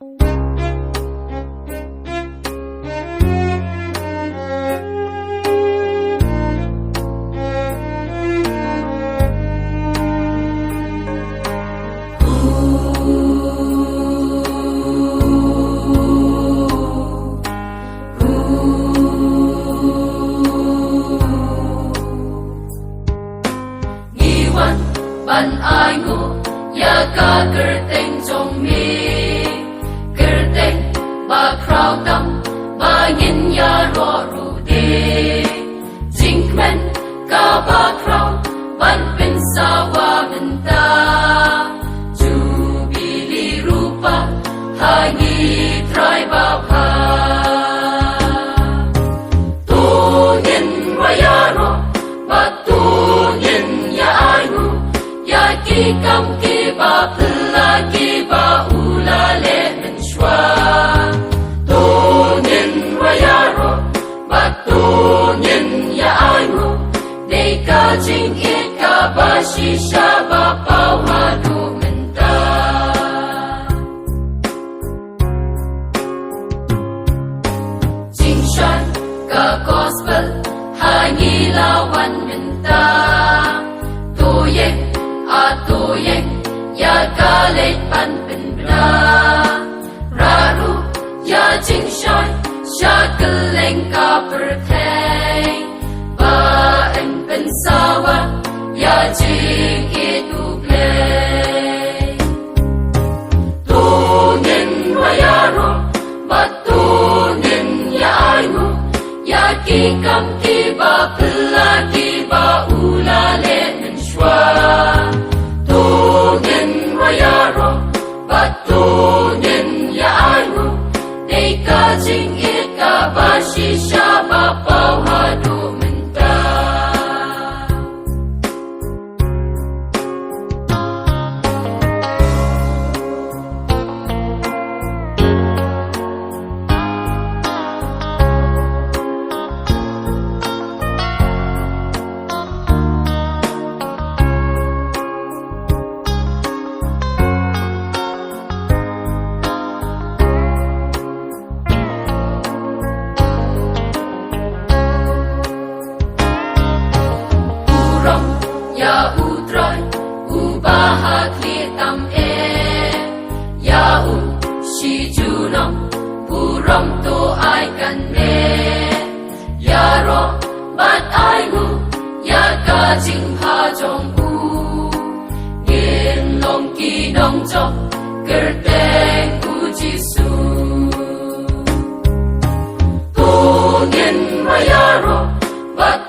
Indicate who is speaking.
Speaker 1: Ban ai ngu ya ka gerteng jong mi gerteng ba krau tam ba ngin ya ro ru de jinkmen ka ba krau ban pin sawa menta jubili rupa hangi trai ba pa tu ngin wa ya ro ba tu ngin ya ai ngu ki kam ki ba pla ki ba ula le men shwa to nin wa ya ro ba to nin ya ai ro de ka jing it ka ba shi sha ba pa wa do men ta jing shan ka gospel ha ni la wan men ta to ye ato yeng ya kalek pan pen bra raru ya jing shai sha keleng ka pertheng ba en pen sawa ya jing itu play tu nin wa ya ro ba tu nin ya ai mu ya ki kam ki ba pla ki ba ula le men shwa tu nin wa ya ro ba tu nin ya ai ru de ka jing it ka ba shi sha ba pa ha du men ta ya utrai ubaha klitam ya shi junam puram to ai kan ne ya ro bat ai gu ya ka jing ha jong u gen long ki dong jo gerteng u jisu tu gen wa ya ro bat